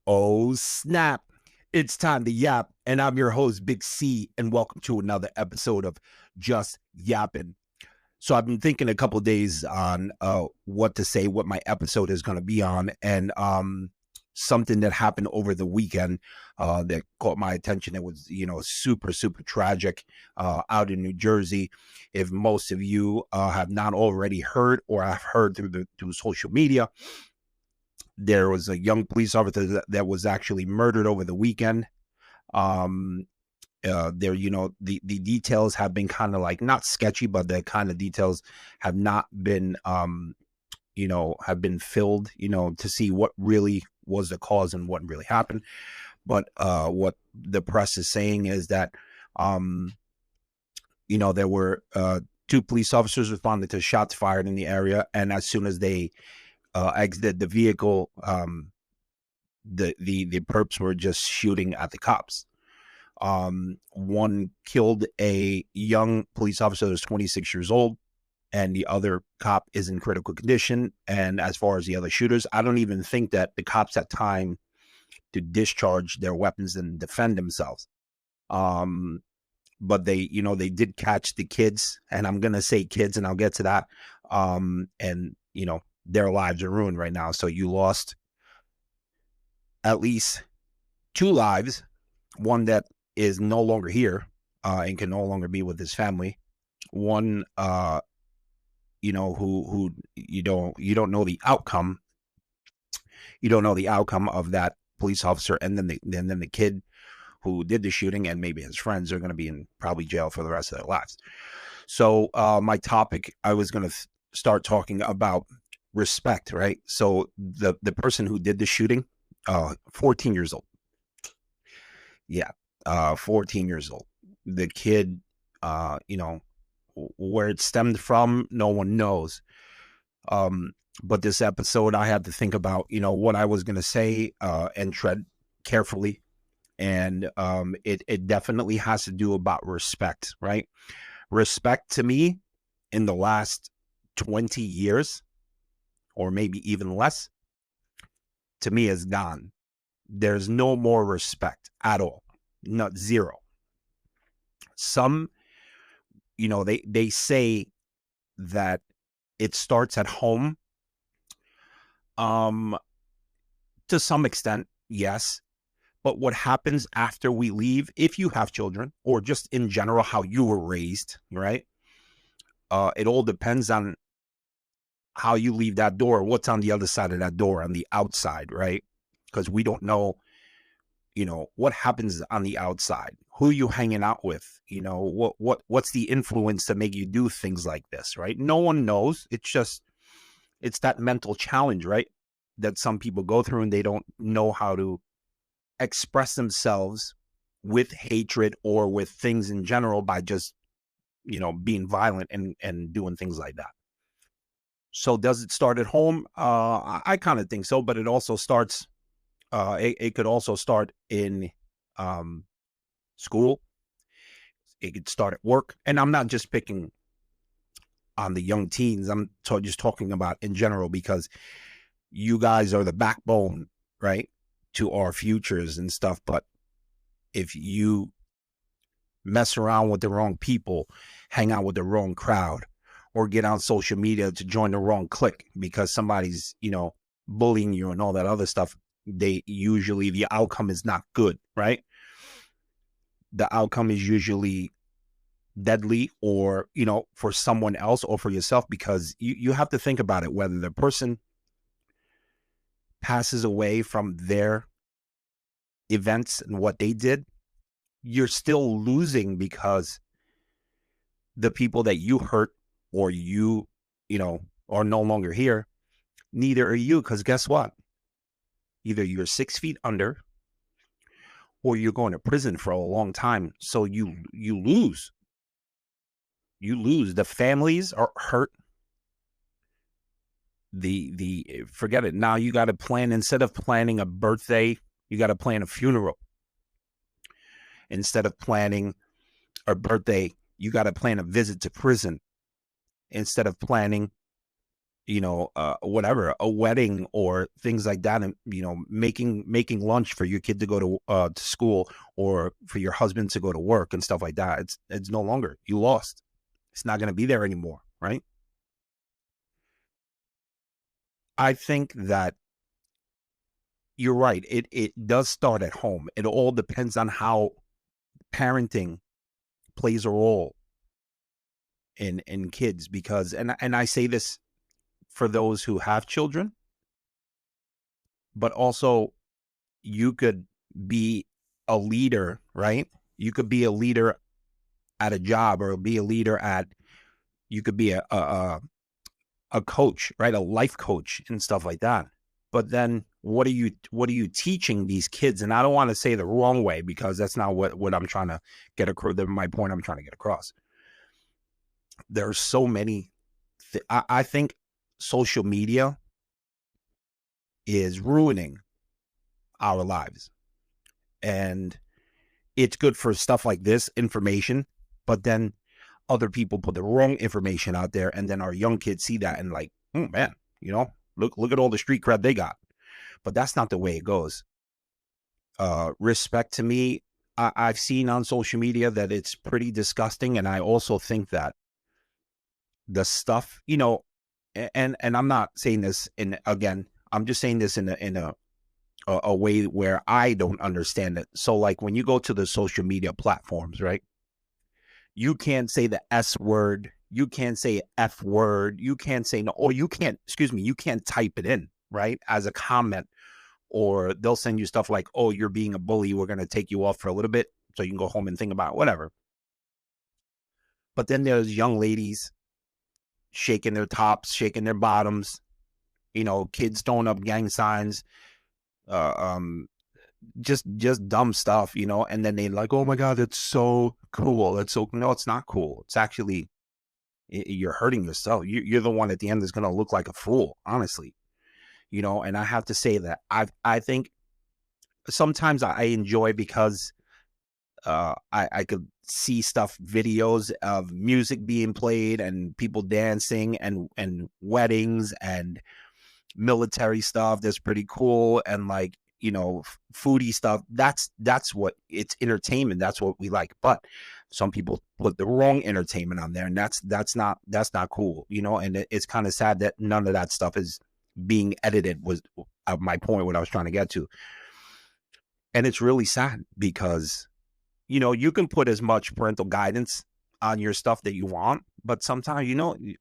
Oh, snap. It's time to yap. And I'm your host, Big C, and welcome to another episode of Just Yapping. So I've been thinking a couple of days on what to say, what my episode is going to be on, and something that happened over the weekend that caught my attention. It was, super, super tragic out in New Jersey. If most of you have not already heard or have heard through social media, there was a young police officer that was actually murdered over the weekend. Um, the details have been kind of like not sketchy, but the kind of details have not been, have been filled, to see what really was the cause and what really happened. But what the press is saying is that, there were two police officers responded to shots fired in the area, and as soon as they exited the vehicle, the perps were just shooting at the cops. One killed a young police officer that was 26 years old, and the other cop is in critical condition. And as far as the other shooters, I don't even think that the cops had time to discharge their weapons and defend themselves. But they did catch the kids, and I'm gonna say kids, and I'll get to that. And their lives are ruined right now. So you lost at least two lives, one that is no longer here and can no longer be with his family. One, who you don't know the outcome. You don't know the outcome of that police officer, and then the kid who did the shooting and maybe his friends are going to be in probably jail for the rest of their lives. So my topic, I was going to start talking about respect, right? So the person who did the shooting, 14 years old. Yeah, 14 years old. The kid, where it stemmed from, no one knows. But this episode, I had to think about, what I was going to say and tread carefully. And it definitely has to do about respect, right? Respect to me in the last 20 years, or maybe even less, to me is gone. There's no more respect at all. Not zero. Some, they say that it starts at home. To some extent, yes. But what happens after we leave, if you have children, or just in general, how you were raised, right? It all depends on how you leave that door, what's on the other side of that door, on the outside, right? Because we don't know, what happens on the outside, who you hanging out with, what's the influence to make you do things like this, right? No one knows. It's that mental challenge, right? That some people go through, and they don't know how to express themselves with hatred or with things in general by just, being violent and doing things like that. So does it start at home? I kind of think so, but it also starts, it could also start in school. It could start at work. And I'm not just picking on the young teens. I'm just talking about in general, because you guys are the backbone, right, to our futures and stuff. But if you mess around with the wrong people, hang out with the wrong crowd, or get on social media to join the wrong clique because somebody's, bullying you and all that other stuff, the outcome is not good, right? The outcome is usually deadly, or, for someone else or for yourself, because you have to think about it, whether the person passes away from their events and what they did, you're still losing, because the people that you hurt, or are no longer here. Neither are you, because guess what? Either you're 6 feet under, or you're going to prison for a long time. So you lose. You lose. The families are hurt. The forget it. Now you got to plan, instead of planning a birthday, you got to plan a funeral. Instead of planning a birthday, you got to plan a visit to prison. Instead of planning whatever, a wedding or things like that, and making lunch for your kid to go to school, or for your husband to go to work and stuff like that. It's no longer, you lost. It's not going to be there anymore, right? I think that you're right. It does start at home. It all depends on how parenting plays a role in kids, because and I say this for those who have children, but also you could be a leader, right? You could be a leader at a job, or be a leader at, you could be a coach, right? A life coach and stuff like that. But then what are you teaching these kids? And I don't want to say the wrong way, because that's not what I'm trying to get across. My point I'm trying to get across. There's so many. I think social media is ruining our lives, and it's good for stuff like this information, but then other people put the wrong information out there, and then our young kids see that and like, oh man, look at all the street cred they got. But that's not the way it goes. Respect to me, I've seen on social media that it's pretty disgusting, and I also think that the stuff, and I'm not saying this in, again, I'm just saying this in a way where I don't understand it. So like when you go to the social media platforms, right? You can't say the S word, you can't say F word, you can't say no, or you can't, excuse me, you can't type it in, right? As a comment, or they'll send you stuff like, oh, you're being a bully, we're going to take you off for a little bit so you can go home and think about it, whatever. But then there's young ladies shaking their tops, shaking their bottoms, kids throwing up gang signs, uh, um, just dumb stuff, and then they like, oh my God, it's so cool. It's so, no, it's not cool. It's actually, you're hurting yourself. You're the one at the end that's going to look like a fool, honestly, and I have to say that I think sometimes I enjoy, because I could see videos of music being played and people dancing, and weddings and military stuff that's pretty cool, and like, foodie stuff. That's what, it's entertainment. That's what we like. But some people put the wrong entertainment on there, and that's not cool, and it's kind of sad that none of that stuff is being edited, was my point, what I was trying to get to. And it's really sad, because you can put as much parental guidance on your stuff that you want, but sometimes,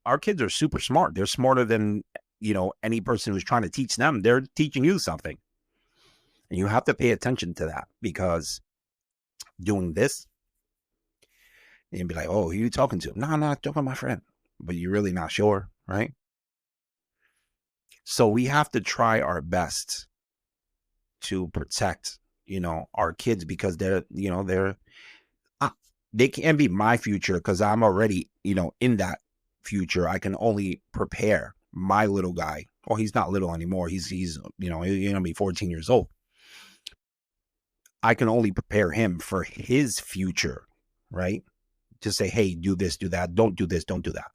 our kids are super smart. They're smarter than, any person who's trying to teach them. They're teaching you something. And you have to pay attention to that, because doing this, and be like, oh, who are you talking to? No, I'm not talking to my friend. But you're really not sure, right? So we have to try our best to protect, our kids, because they can't be my future, because I'm already, in that future. I can only prepare my little guy. Well, he's not little anymore. He's gonna be 14 years old. I can only prepare him for his future, right? To say, hey, do this, do that. Don't do this, don't do that.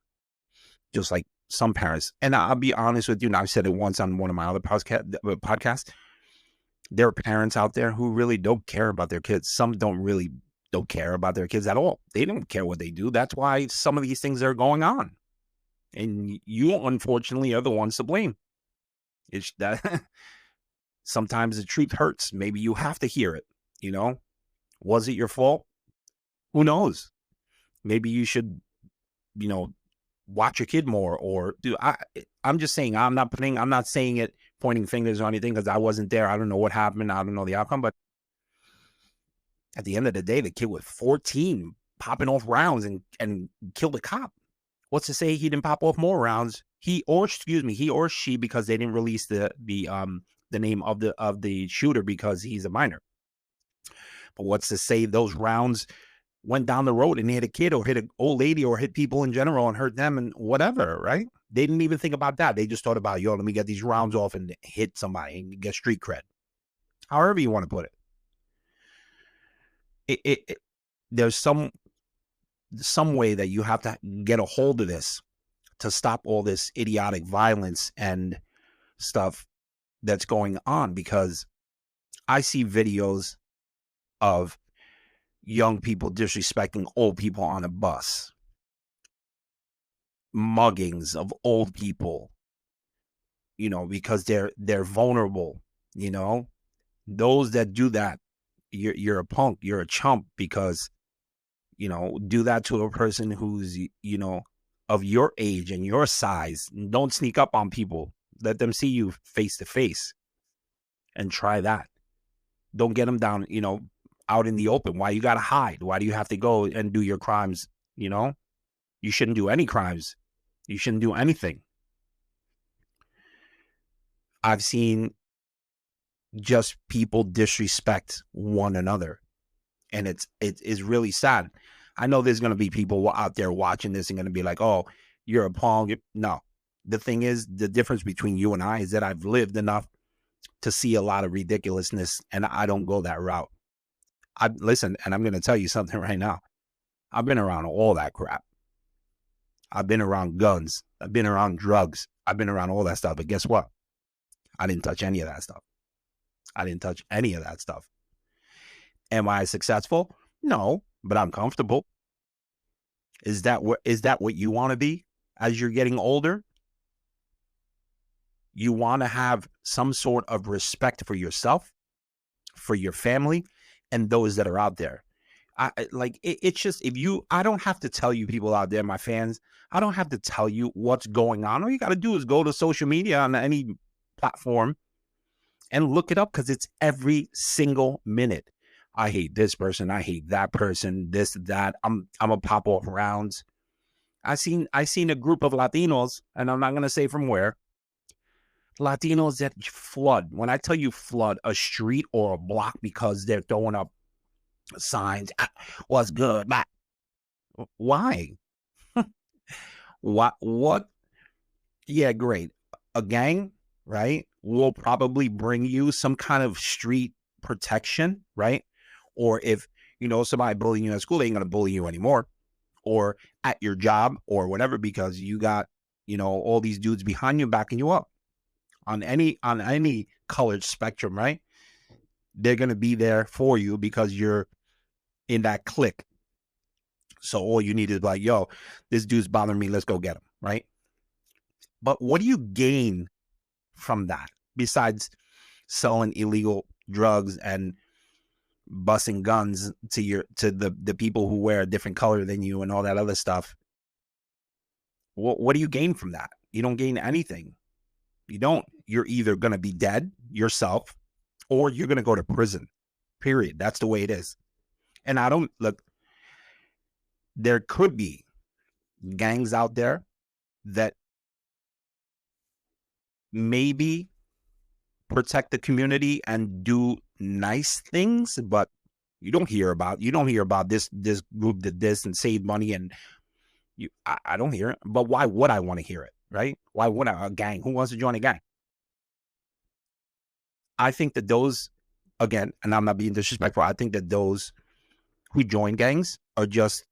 Just like some parents. And I'll be honest with you, and I've said it once on one of my other podcasts. There are parents out there who really don't care about their kids. Some don't care about their kids at all. They don't care what they do. That's why some of these things are going on. And you, unfortunately, are the ones to blame. It's that sometimes the truth hurts. Maybe you have to hear it. Was it your fault? Who knows? Maybe you should, watch your kid more, or do I'm just saying, I'm not saying it pointing fingers or anything, because I wasn't there. I don't know what happened. I don't know the outcome, but at the end of the day, the kid was 14 popping off rounds and killed a cop. What's to say he didn't pop off more rounds? He or she, because they didn't release the name of the shooter, because he's a minor. But what's to say those rounds went down the road and hit a kid, or hit an old lady, or hit people in general and hurt them, and whatever, right? They didn't even think about that. They just thought about, let me get these rounds off and hit somebody and get street cred. However you want to put it. There's some way that you have to get a hold of this to stop all this idiotic violence and stuff that's going on, because I see videos of young people disrespecting old people on a bus, muggings of old people, because they're vulnerable, you know. Those that do that, you're a punk, you're a chump, because do that to a person who's of your age and your size. Don't sneak up on people. Let them see you face to face and try that. Don't get them down, out in the open. Why you gotta hide? Why do you have to go and do your crimes? You shouldn't do any crimes. You shouldn't do anything. I've seen just people disrespect one another, and it is really sad. I know there's going to be people out there watching this and going to be like, oh, you're a punk. No, the thing is, the difference between you and I is that I've lived enough to see a lot of ridiculousness, and I don't go that route. Listen, and I'm going to tell you something right now. I've been around all that crap. I've been around guns. I've been around drugs. I've been around all that stuff. But guess what? I didn't touch any of that stuff. I didn't touch any of that stuff. Am I successful? No, but I'm comfortable. Is that what you want to be as you're getting older? You want to have some sort of respect for yourself, for your family, and those that are out there. It's just, I don't have to tell you, people out there, my fans, I don't have to tell you what's going on. All you got to do is go to social media on any platform and look it up, because it's every single minute. I hate this person. I hate that person. This, that. I'm a pop off rounds. I seen a group of Latinos, and I'm not gonna say from where. Latinos that flood. When I tell you flood a street or a block because they're throwing up signs. What's good? Why? What? Yeah, great. A gang, right, will probably bring you some kind of street protection, right? Or if somebody bullying you at school, they ain't gonna bully you anymore, or at your job or whatever, because you got all these dudes behind you backing you up on any colored spectrum, right? They're gonna be there for you because you're in that clique. So all you need is like, yo, this dude's bothering me, let's go get him, right? But what do you gain from that besides selling illegal drugs and busting guns to the people who wear a different color than you and all that other stuff? What do you gain from that? You don't gain anything. You don't. You're either going to be dead yourself, or you're going to go to prison, period. That's the way it is. And I don't look, there could be gangs out there that maybe protect the community and do nice things, but you don't hear about this group did this and saved money, and I don't hear it. But why would I want to hear it, right? Why would a gang? Who wants to join a gang? I think that those, again, and I'm not being disrespectful, I think that those who join gangs are just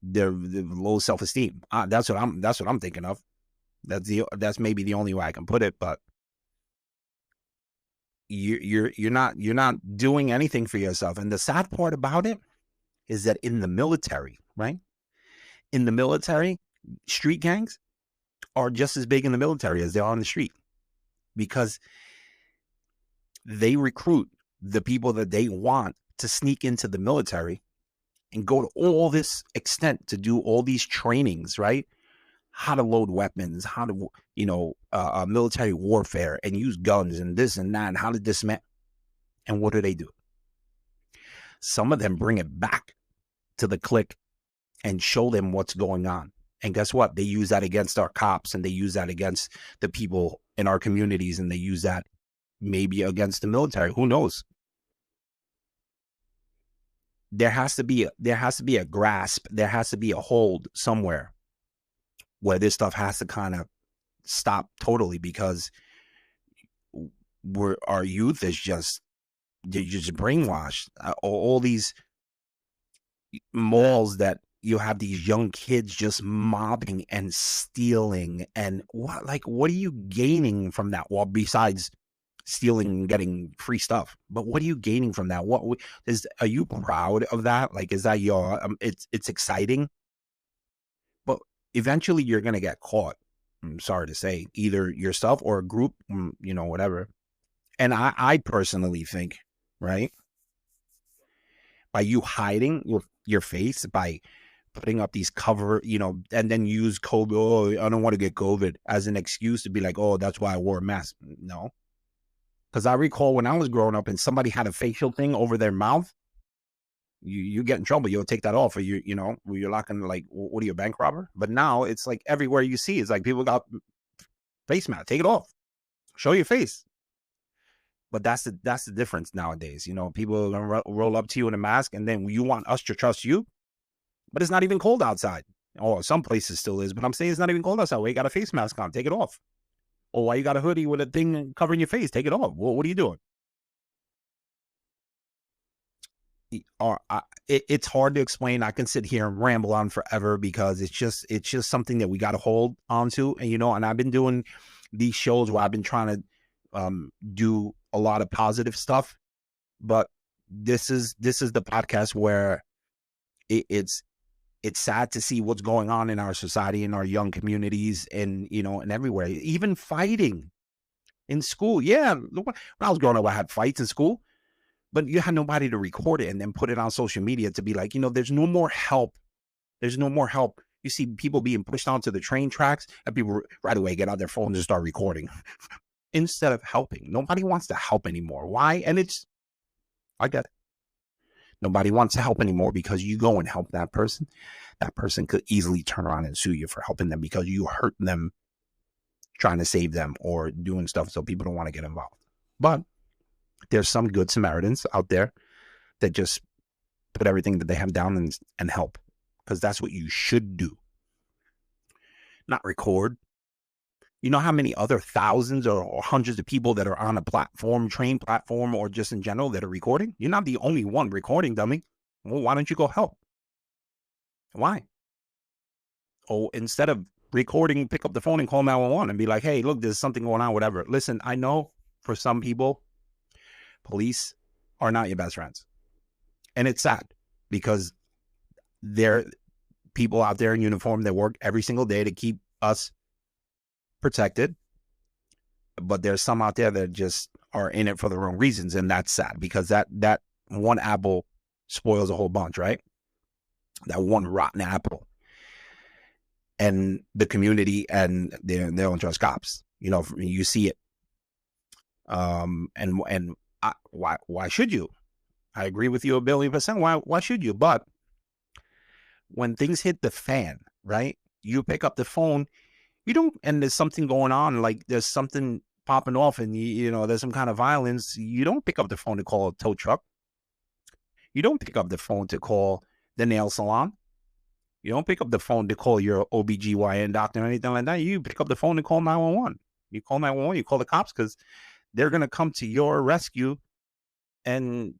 they're low self-esteem. That's what I'm thinking of. That's maybe the only way I can put it, but you're not doing anything for yourself. And the sad part about it is that in the military, right? In the military, street gangs are just as big in the military as they are on the street, because they recruit the people that they want to sneak into the military and go to all this extent to do all these trainings, right? How to load weapons, how to, military warfare and use guns and this and that, and how to dismantle. And what do? Some of them bring it back to the clique and show them what's going on. And guess what? They use that against our cops, and they use that against the people in our communities, and they use that maybe against the military. Who knows? There has to be a grasp. There has to be a hold somewhere where this stuff has to kind of stop totally, because our youth is just brainwashed. All these malls that you have these young kids just mobbing and stealing, and what are you gaining from that? Well, besides stealing and getting free stuff, but what are you gaining from that? Are you proud of that? Like, is that your it's exciting, but eventually you're gonna get caught. I'm sorry to say, either yourself or a group, whatever. And I personally think, right, by you hiding your face, by putting up these cover, and then use COVID. Oh, I don't want to get COVID as an excuse to be like, oh, that's why I wore a mask. No, because I recall when I was growing up and somebody had a facial thing over their mouth, you get in trouble. You'll take that off, or you're locking, like, what are you, a bank robber? But now it's like everywhere you see, it's like people got face mask. Take it off, show your face. But that's the difference nowadays. People are gonna roll up to you in a mask, and then you want us to trust you, but it's not even cold outside. Oh, some places still is, but I'm saying it's not even cold outside. Why you got a face mask on? Take it off. Or why you got a hoodie with a thing covering your face? Take it off. What are you doing? It's hard to explain. I can sit here and ramble on forever because it's just something that we got to hold on to. And I've been doing these shows where I've been trying to do a lot of positive stuff, but this is the podcast where it's sad to see what's going on in our society, in our young communities, and and everywhere. Even fighting in school. Yeah, when I was growing up, I had fights in school, but you had nobody to record it and then put it on social media to be like, there's no more help. There's no more help. You see people being pushed onto the train tracks, and people right away get out their phones and start recording instead of helping. Nobody wants to help anymore. Why? And I get it. Nobody wants to help anymore because you go and help that person. That person could easily turn around and sue you for helping them because you hurt them trying to save them or doing stuff, so people don't want to get involved. But there's some good Samaritans out there that just put everything that they have down and help, because that's what you should do. Not record. You know how many other thousands or hundreds of people that are on a platform, train platform, or just in general that are recording? You're not the only one recording, dummy. Well, why don't you go help? Why? Oh, instead of recording, pick up the phone and call 911 and be like, hey, look, there's something going on, whatever. Listen, I know for some people, police are not your best friends. And it's sad because they're people out there in uniform that work every single day to keep us protected. But there's some out there that just are in it for the wrong reasons. And that's sad because that one apple spoils a whole bunch, right? That one rotten apple. And the community, and they don't trust cops. You see it. Why should you? I agree with you 1,000,000,000%. Why should you? But when things hit the fan, right? You pick up the phone, and there's something going on, like there's something popping off, and there's some kind of violence. You don't pick up the phone to call a tow truck. You don't pick up the phone to call the nail salon. You don't pick up the phone to call your OBGYN doctor or anything like that. You pick up the phone to call 911. You call 911, you call the cops, because they're going to come to your rescue and,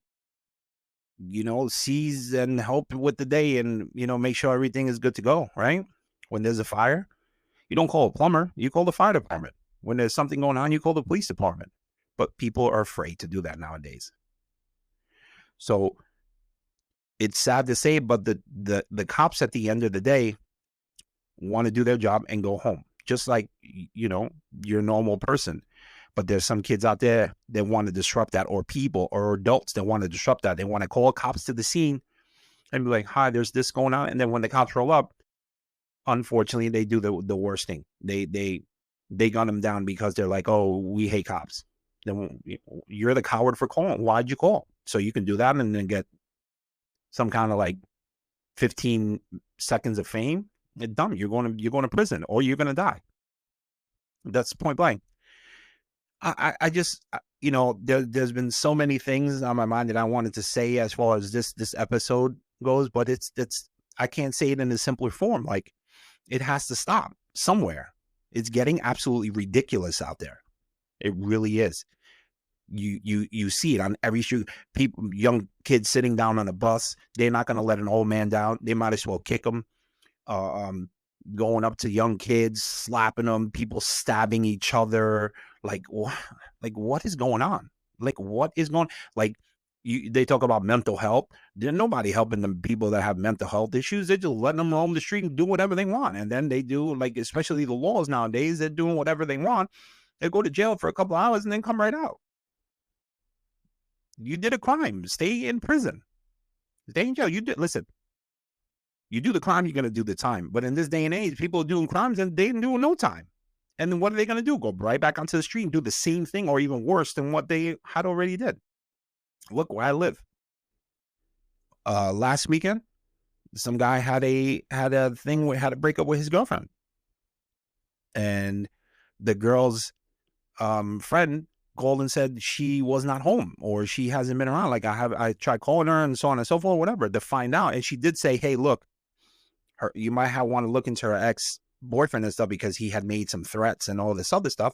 seize and help with the day and, make sure everything is good to go, right? When there's a fire, you don't call a plumber, you call the fire department. When there's something going on, you call the police department. But people are afraid to do that nowadays. So it's sad to say, but the cops at the end of the day want to do their job and go home, just like, you're a normal person. But there's some kids out there that want to disrupt that, or people or adults that want to disrupt that. They want to call cops to the scene and be like, hi, there's this going on. And then when the cops roll up, unfortunately, they do the worst thing. They gun them down because they're like, oh, we hate cops. Then you're the coward for calling. Why'd you call? So you can do that and then get some kind of like 15 seconds of fame. It's dumb. You're going to prison, or you're going to die. That's point blank. I just, there's been so many things on my mind that I wanted to say as far as this episode goes, but it's I can't say it in a simpler form. Like, it has to stop somewhere. It's getting absolutely ridiculous out there. It really is. You see it on every street. People, young kids sitting down on a bus, they're not going to let an old man down. They might as well kick him. Going up to young kids, slapping them, people stabbing each other. Like what is going on? Like, what is going, like, they talk about mental health. There's nobody helping them people that have mental health issues. They're just letting them roam the street and do whatever they want. And then they do, like, especially the laws nowadays, they're doing whatever they want. They go to jail for a couple of hours and then come right out. You did a crime. Stay in prison. Stay in jail. Listen, you do the crime, you're going to do the time. But in this day and age, people are doing crimes and they do no time. And then what are they going to do? Go right back onto the street and do the same thing or even worse than what they had already did. Look where I live. Last weekend, some guy had a thing where had a breakup with his girlfriend. And the girl's friend called and said she was not home or she hasn't been around. Like, I tried calling her and so on and so forth, whatever, to find out. And she did say, hey, look, you might want to look into her ex-boyfriend and stuff because he had made some threats and all this other stuff.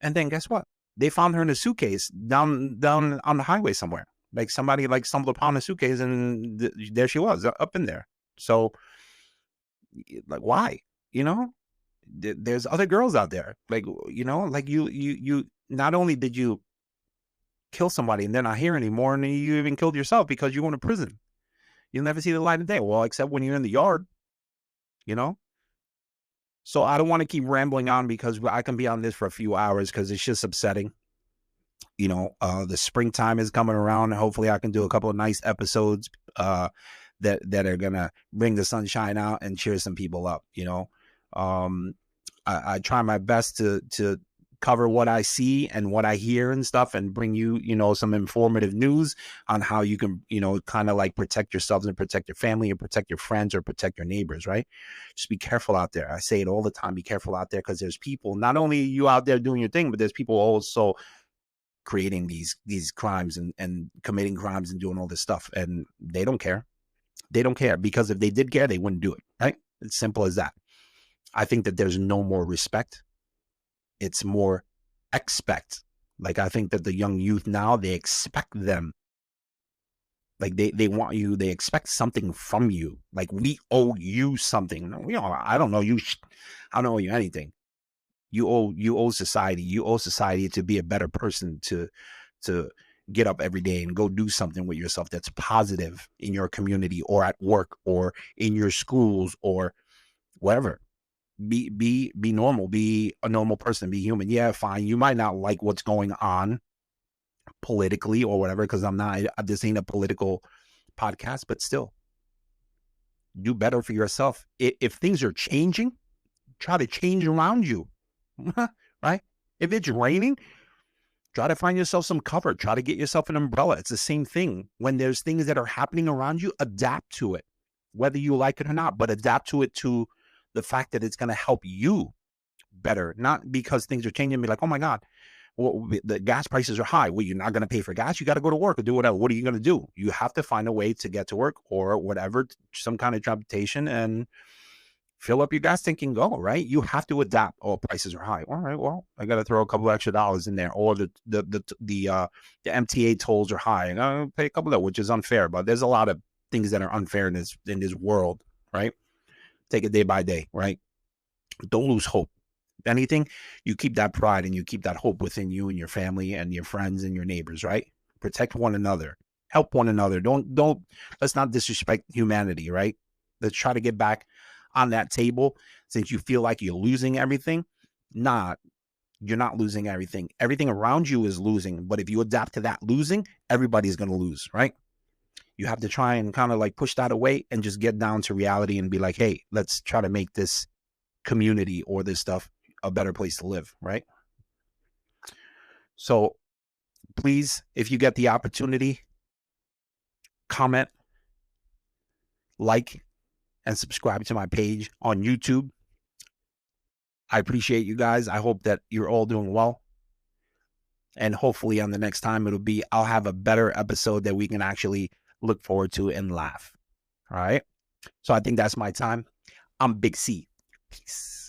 And then guess what? They found her in a suitcase down on the highway somewhere. Like, somebody like stumbled upon a suitcase and there she was up in there. So, like, why? You know, there's other girls out there. Like, you know, like you not only did you kill somebody and they're not here anymore, and you even killed yourself because you went to prison. You'll never see the light of day. Well, except when you're in the yard, you know? So I don't want to keep rambling on because I can be on this for a few hours because it's just upsetting. You know, the springtime is coming around. Hopefully I can do a couple of nice episodes that are going to bring the sunshine out and cheer some people up, you know? I try my best to cover what I see and what I hear and stuff and bring you, you know, some informative news on how you can, you know, kind of like protect yourselves and protect your family and protect your friends or protect your neighbors, right? Just be careful out there. I say it all the time, be careful out there because there's people, not only you out there doing your thing, but there's people also creating these crimes and committing crimes and doing all this stuff. And they don't care. They don't care because if they did care, they wouldn't do it, right? It's simple as that. I think that there's no more respect. It's more expect. Like, I think that the young youth now, they expect them. Like, they want you, they expect something from you. Like, we owe you something. No, I don't know you. I don't owe you anything. You owe society. You owe society to be a better person, to get up every day and go do something with yourself that's positive in your community or at work or in your schools or wherever. Be normal, be a normal person, be human. Yeah, fine. You might not like what's going on politically or whatever, because this ain't a political podcast, but still do better for yourself. If things are changing, try to change around you, right? If it's raining, try to find yourself some cover, try to get yourself an umbrella. It's the same thing. When there's things that are happening around you, adapt to it, whether you like it or not, but adapt to it to the fact that it's going to help you better, not because things are changing. Be like, oh my God, well, the gas prices are high. Well, you're not going to pay for gas. You got to go to work or do whatever. What are you going to do? You have to find a way to get to work or whatever, some kind of transportation, and fill up your gas tank and go, right? You have to adapt. Oh, prices are high. All right, well, I got to throw a couple extra dollars in there. Or the MTA tolls are high. And I'll pay a couple of that, which is unfair. But there's a lot of things that are unfair in this world, right? Take it day by day, right? Don't lose hope. If anything, you keep that pride and you keep that hope within you and your family and your friends and your neighbors, right? Protect one another. Help one another. Let's not disrespect humanity, right? Let's try to get back on that table. Since you feel like you're losing everything, you're not losing everything. Everything around you is losing. But if you adapt to that losing, everybody's going to lose, right? You have to try and kind of like push that away and just get down to reality and be like, hey, let's try to make this community or this stuff a better place to live, right? So please, if you get the opportunity, comment, like, and subscribe to my page on YouTube. I appreciate you guys. I hope that you're all doing well. And hopefully on the next time I'll have a better episode that we can actually look forward to and laugh. All right. So I think that's my time. I'm Big C. Peace.